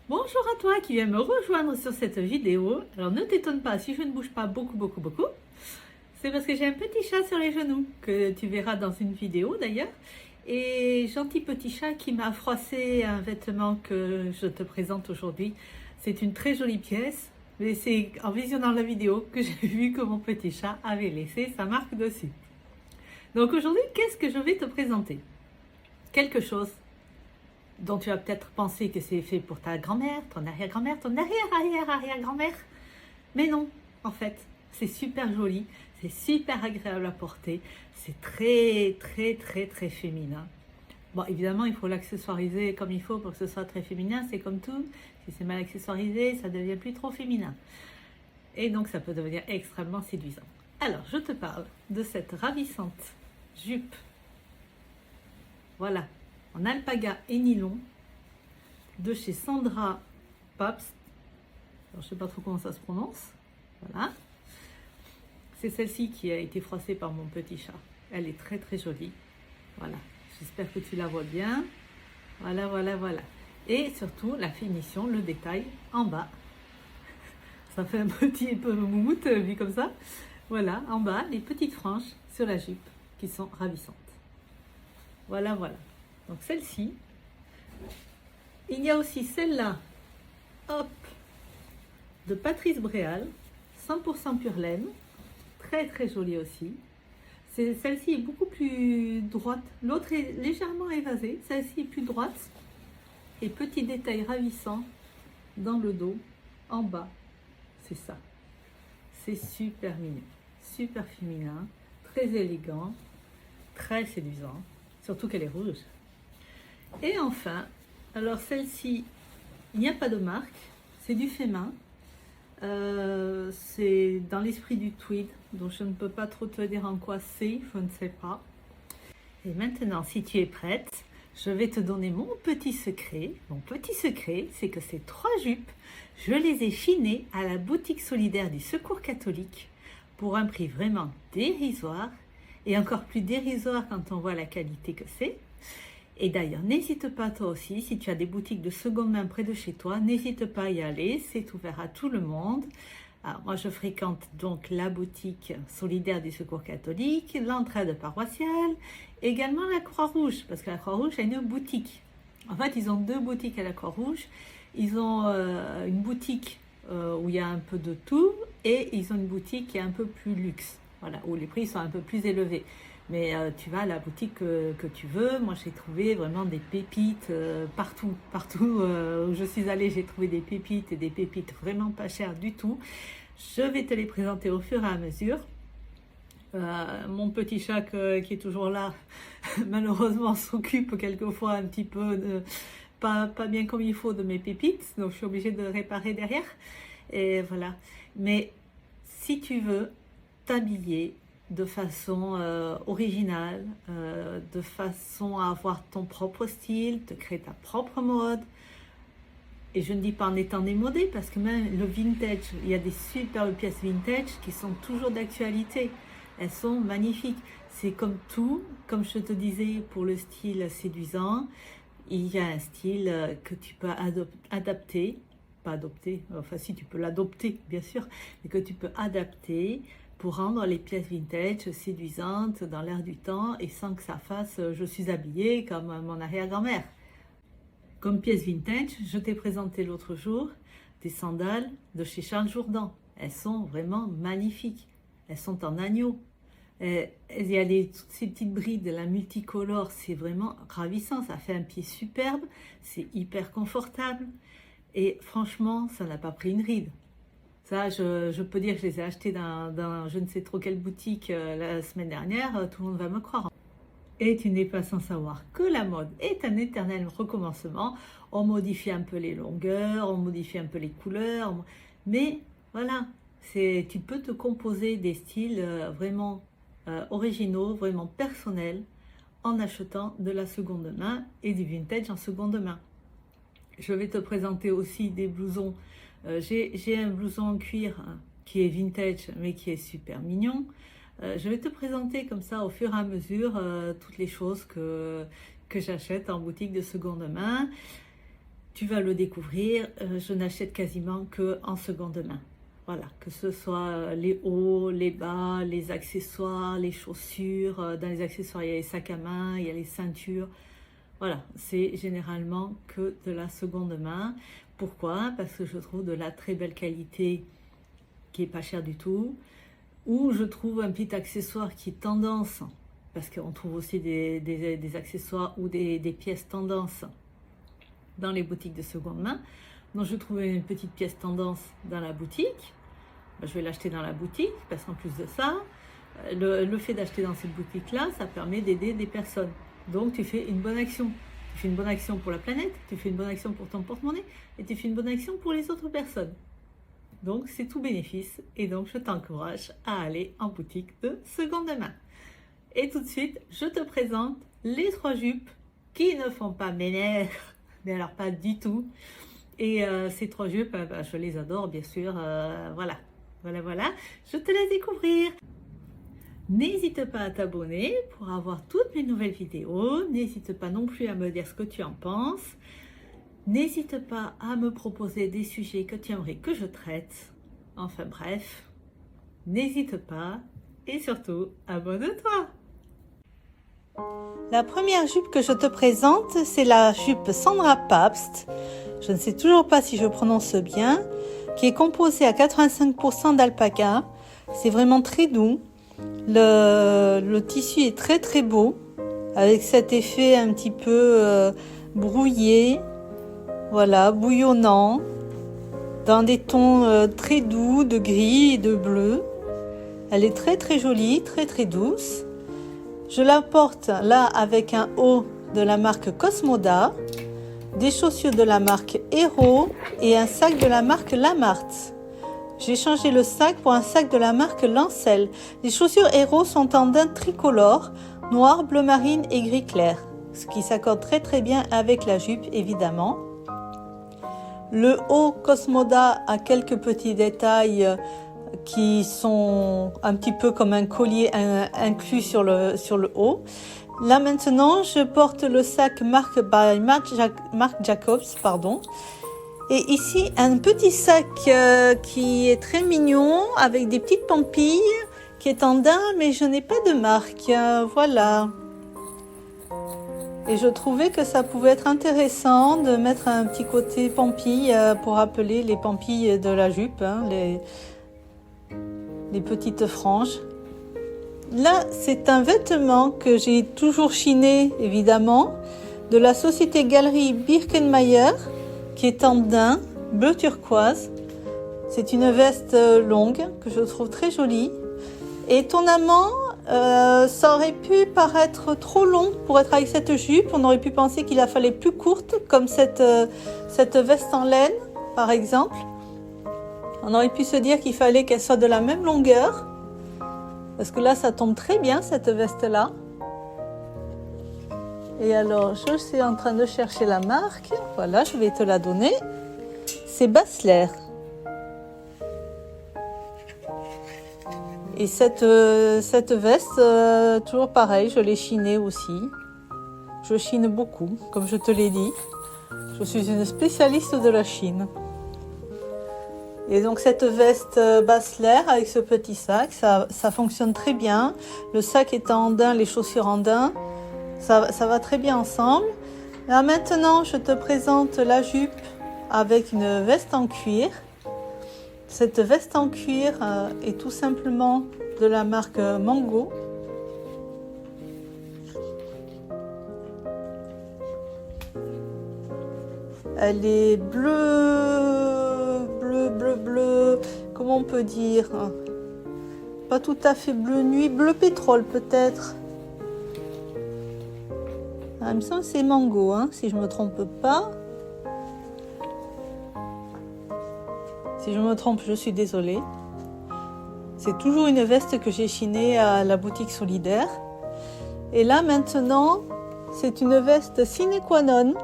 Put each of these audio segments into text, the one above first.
Bonjour à toi qui viens me rejoindre sur cette vidéo. Alors ne t'étonne pas si je ne bouge pas beaucoup. C'est parce que j'ai un petit chat sur les genoux que tu verras dans une vidéo d'ailleurs. Et gentil petit chat qui m'a froissé un vêtement que je te présente aujourd'hui. C'est une très jolie pièce, mais c'est en visionnant la vidéo que j'ai vu que mon petit chat avait laissé sa marque dessus. Donc aujourd'hui, qu'est-ce que je vais te présenter? Quelque chose dont tu as peut-être pensé que c'est fait pour ta grand-mère, ton arrière-grand-mère, ton arrière-arrière-arrière-grand-mère. Mais non, en fait, c'est super joli, c'est super agréable à porter, c'est très féminin. Bon, évidemment, il faut l'accessoiriser comme il faut pour que ce soit très féminin, c'est comme tout. Si c'est mal accessoirisé, ça devient plus trop féminin. Et donc, ça peut devenir extrêmement séduisant. Alors, je te parle de cette ravissante jupe. Voilà, en alpaga et nylon de chez Sandra Pabst. Alors, je ne sais pas trop comment ça se prononce. Voilà. C'est celle-ci qui a été froissée par mon petit chat. Elle est très jolie. Voilà. J'espère que tu la vois bien. Voilà. Et surtout, la finition, le détail en bas. Ça fait un petit peu moumoute vu comme ça. Voilà, en bas, les petites franges sur la jupe qui sont ravissantes. Voilà. Donc celle-ci. Il y a aussi celle-là, hop, de Patrice Bréal, 100% pure laine, très jolie aussi. Celle-ci est beaucoup plus droite, l'autre est légèrement évasée, celle-ci est plus droite. Et petit détail ravissant dans le dos, en bas, c'est ça. C'est super mignon, super féminin, très élégant, très séduisant, surtout qu'elle est rouge. Et enfin, alors celle-ci, il n'y a pas de marque, c'est du fait main. C'est dans l'esprit du tweed, donc je ne peux pas trop te dire en quoi c'est, je ne sais pas. Et maintenant, si tu es prête, je vais te donner mon petit secret. Mon petit secret, c'est que ces 3 jupes, je les ai chinées à la boutique solidaire du Secours catholique pour un prix vraiment dérisoire, et encore plus dérisoire quand on voit la qualité que c'est. Et d'ailleurs, n'hésite pas toi aussi, si tu as des boutiques de seconde main près de chez toi, n'hésite pas à y aller, c'est ouvert à tout le monde. Alors, moi, je fréquente donc la boutique solidaire du Secours catholique, l'entraide paroissiale, également la Croix-Rouge, parce que la Croix-Rouge a une boutique. En fait, ils ont 2 boutiques à la Croix-Rouge. Ils ont une boutique où il y a un peu de tout, et ils ont une boutique qui est un peu plus luxe, voilà, où les prix sont un peu plus élevés. Mais tu vas à la boutique que tu veux. Moi, j'ai trouvé vraiment des pépites partout où je suis allée, j'ai trouvé des pépites et des pépites vraiment pas chères du tout. Je vais te les présenter au fur et à mesure. Mon petit chat qui est toujours là, malheureusement, s'occupe quelquefois un petit peu pas bien comme il faut de mes pépites, donc je suis obligée de réparer derrière. Et voilà. Mais si tu veux t'habiller de façon originale, de façon à avoir ton propre style, de créer ta propre mode. Et je ne dis pas en étant démodé, parce que même le vintage, il y a des superbes pièces vintage qui sont toujours d'actualité. Elles sont magnifiques. C'est comme tout, comme je te disais pour le style séduisant, il y a un style que tu peux adapter, pas adopter, enfin si tu peux l'adopter bien sûr, mais que tu peux adapter pour rendre les pièces vintage séduisantes dans l'air du temps et sans que ça fasse je suis habillée comme mon arrière-grand-mère. Comme pièce vintage, je t'ai présenté l'autre jour des sandales de chez Charles Jourdan. Elles sont vraiment magnifiques. Elles sont en agneau. Il y a toutes ces petites brides, la multicolore, c'est vraiment ravissant. Ça fait un pied superbe, c'est hyper confortable. Et franchement, ça n'a pas pris une ride. Ça, je peux dire que je les ai achetés dans je ne sais trop quelle boutique la semaine dernière, tout le monde va me croire. Et tu n'es pas sans savoir que la mode est un éternel recommencement. On modifie un peu les longueurs, on modifie un peu les couleurs, mais voilà, tu peux te composer des styles vraiment originaux, vraiment personnels, en achetant de la seconde main et du vintage en seconde main. Je vais te présenter aussi des blousons. J'ai un blouson en cuir qui est vintage mais qui est super mignon. Je vais te présenter comme ça au fur et à mesure toutes les choses que j'achète en boutique de seconde main. tu vas le découvrir, je n'achète quasiment que en seconde main. Voilà, que ce soit les hauts, les bas, les accessoires, les chaussures. Dans les accessoires, il y a les sacs à main, il y a les ceintures. Voilà, c'est généralement que de la seconde main. Pourquoi? Parce que je trouve de la très belle qualité qui est pas cher du tout. Ou je trouve un petit accessoire qui est tendance, parce qu'on trouve aussi des accessoires ou des pièces tendance dans les boutiques de seconde main. Donc je trouvais une petite pièce tendance dans la boutique. Ben, je vais l'acheter dans la boutique, parce qu'en plus de ça, le fait d'acheter dans cette boutique-là, ça permet d'aider des personnes. Donc tu fais une bonne action. Tu fais une bonne action pour la planète, tu fais une bonne action pour ton porte-monnaie, et tu fais une bonne action pour les autres personnes. Donc c'est tout bénéfice, et donc je t'encourage à aller en boutique de seconde main. Et tout de suite, je te présente les 3 jupes qui ne font pas mes nerfs, mais alors pas du tout. Et ces 3 jupes, je les adore bien sûr, voilà, je te laisse découvrir. N'hésite pas à t'abonner pour avoir toutes mes nouvelles vidéos, n'hésite pas non plus à me dire ce que tu en penses. N'hésite pas à me proposer des sujets que tu aimerais que je traite. Enfin bref, n'hésite pas et surtout, abonne-toi. La première jupe que je te présente, c'est la jupe Sandra Pabst. Je ne sais toujours pas si je prononce bien, qui est composée à 85% d'alpaga. C'est vraiment très doux. Le tissu est très très beau, avec cet effet un petit peu brouillé. Voilà, bouillonnant, dans des tons très doux, de gris et de bleu. Elle est très très jolie, très très douce. Je la porte là avec un haut de la marque Cosmoda, des chaussures de la marque Hero et un sac de la marque Lamarthe. J'ai changé le sac pour un sac de la marque Lancel. Les chaussures Hero sont en daim tricolore, noir, bleu marine et gris clair, ce qui s'accorde très très bien avec la jupe évidemment. Le haut Cosmoda a quelques petits détails qui sont un petit peu comme un collier inclus sur le haut. Là maintenant, je porte le sac Marc Jacobs, pardon. Et ici, un petit sac qui est très mignon avec des petites pampilles qui est en daim, mais je n'ai pas de marque. Voilà. Et je trouvais que ça pouvait être intéressant de mettre un petit côté pampille pour rappeler les pampilles de la jupe, hein, les petites franges. Là, c'est un vêtement que j'ai toujours chiné, évidemment, de la société Galerie Birkenmeier, qui est en daim, bleu turquoise. C'est une veste longue que je trouve très jolie. Et étonnamment, ça aurait pu paraître trop long pour être avec cette jupe. On aurait pu penser qu'il la fallait plus courte, comme cette veste en laine, par exemple. On aurait pu se dire qu'il fallait qu'elle soit de la même longueur. Parce que là, ça tombe très bien, cette veste-là. Et alors, je suis en train de chercher la marque. Voilà, je vais te la donner. C'est Basler. Et cette veste, toujours pareil, je l'ai chinée aussi. Je chine beaucoup, comme je te l'ai dit. Je suis une spécialiste de la Chine. Et donc cette veste Basler avec ce petit sac, ça fonctionne très bien. Le sac est en daim, les chaussures en daim, ça va très bien ensemble. Là maintenant, je te présente la jupe avec une veste en cuir. Cette veste en cuir est tout simplement de la marque Mango. Elle est bleu, comment on peut dire? Pas tout à fait bleu nuit, bleu pétrole peut-être. Ah, il me semble que c'est Mango, hein, si je ne me trompe pas. Si je me trompe, je suis désolée. C'est toujours une veste que j'ai chinée à la boutique Solidaire. Et là maintenant, c'est une veste sine qua non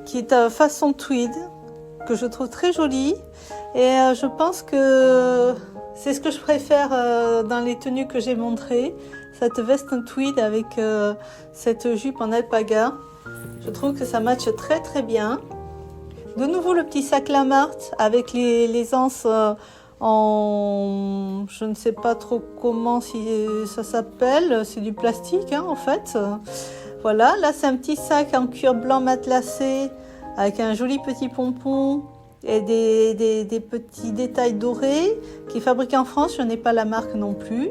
qui est à façon tweed, que je trouve très jolie. Et je pense que c'est ce que je préfère dans les tenues que j'ai montrées. Cette veste en tweed avec cette jupe en alpaga. Je trouve que ça matche très très bien. De nouveau le petit sac Lamarque avec les anses en... je ne sais pas trop comment ça s'appelle. C'est du plastique hein, en fait. Voilà, là c'est un petit sac en cuir blanc matelassé avec un joli petit pompon et des petits détails dorés qui est fabriqué en France. Je n'ai pas la marque non plus.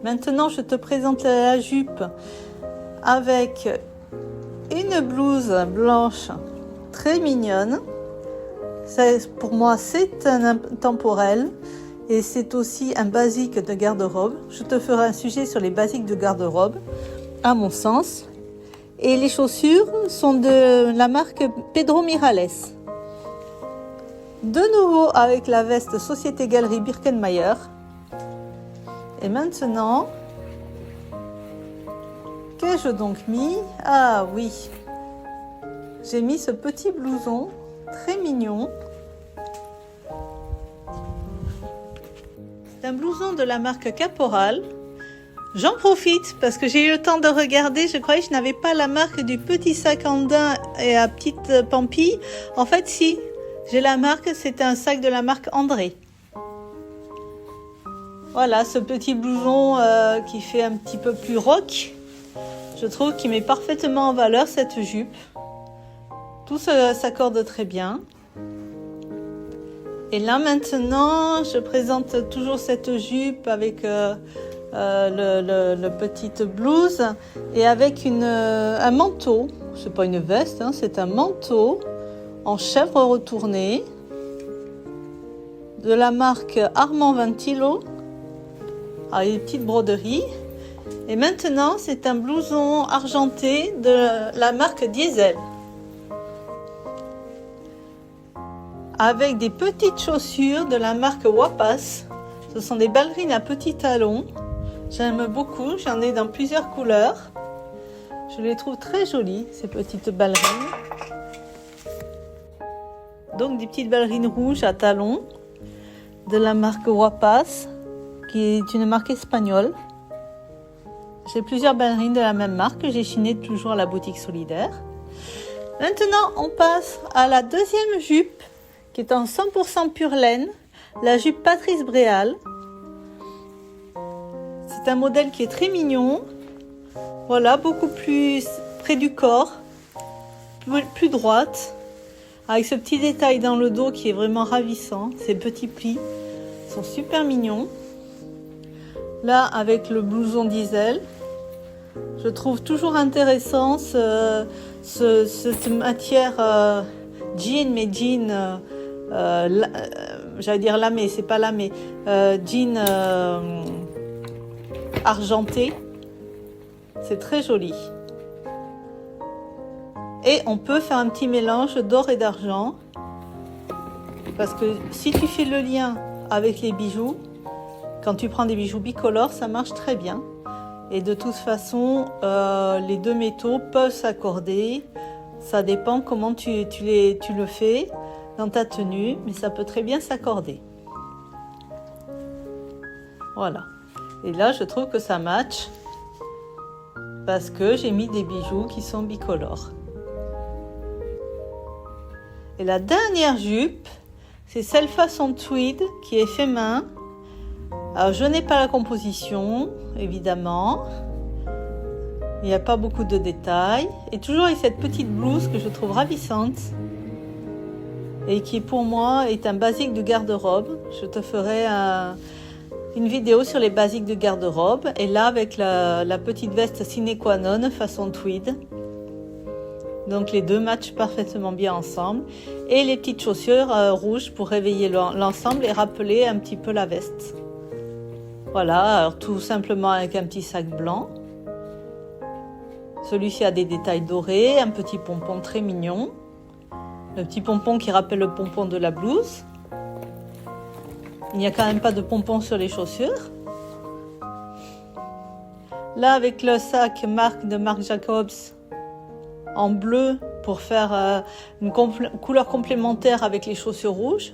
Maintenant, je te présente la jupe avec une blouse blanche très mignonne. Pour moi, c'est un intemporel et c'est aussi un basique de garde-robe. Je te ferai un sujet sur les basiques de garde-robe, à mon sens. Et les chaussures sont de la marque Pedro Mirales. De nouveau avec la veste Société Galerie Birkenmeier. Et maintenant, qu'ai-je donc mis? Ah oui, j'ai mis ce petit blouson très mignon. C'est un blouson de la marque Caporal. J'en profite parce que j'ai eu le temps de regarder. Je croyais que je n'avais pas la marque du petit sac en daim et à petite pampille. En fait, si, j'ai la marque, c'est un sac de la marque André. Voilà, ce petit blouson qui fait un petit peu plus rock. Je trouve qu'il met parfaitement en valeur cette jupe. Tout s'accorde très bien. Et là maintenant, je présente toujours cette jupe avec le petite blouse et avec un manteau. C'est pas une veste, hein, c'est un manteau en chèvre retournée de la marque Armand Ventilo avec des petites broderies. Et maintenant, c'est un blouson argenté de la marque Diesel avec des petites chaussures de la marque Wapas. Ce sont des ballerines à petits talons. J'aime beaucoup, j'en ai dans plusieurs couleurs. Je les trouve très jolies, ces petites ballerines. Donc des petites ballerines rouges à talons de la marque Wapas, qui est une marque espagnole. J'ai plusieurs ballerines de la même marque que j'ai chinées toujours à la boutique solidaire. Maintenant, on passe à la deuxième jupe qui est en 100% pure laine, la jupe Patrice Bréal. C'est un modèle qui est très mignon. Voilà, beaucoup plus près du corps, plus droite, avec ce petit détail dans le dos qui est vraiment ravissant. Ces petits plis sont super mignons. Là, avec le blouson Diesel, je trouve toujours intéressant cette matière jean, mais jean, j'allais dire lamé, c'est pas lamé, jean argenté. C'est très joli. Et on peut faire un petit mélange d'or et d'argent, parce que si tu fais le lien avec les bijoux, quand tu prends des bijoux bicolores, ça marche très bien. Et de toute façon, les deux métaux peuvent s'accorder. Ça dépend comment tu le fais dans ta tenue, mais ça peut très bien s'accorder. Voilà. Et là, je trouve que ça match parce que j'ai mis des bijoux qui sont bicolores. Et la dernière jupe, c'est celle façon tweed qui est fait main. Alors, je n'ai pas la composition, évidemment. Il n'y a pas beaucoup de détails. Et toujours avec cette petite blouse que je trouve ravissante. Et qui, pour moi, est un basique de garde-robe. Je te ferai une vidéo sur les basiques de garde-robe. Et là, avec la petite veste sine qua non, façon tweed. Donc, les deux matchent parfaitement bien ensemble. Et les petites chaussures rouges pour réveiller l'ensemble et rappeler un petit peu la veste. Voilà, alors tout simplement avec un petit sac blanc. Celui-ci a des détails dorés, un petit pompon très mignon. Le petit pompon qui rappelle le pompon de la blouse. Il n'y a quand même pas de pompon sur les chaussures. Là, avec le sac de Marc Jacobs en bleu pour faire une couleur complémentaire avec les chaussures rouges.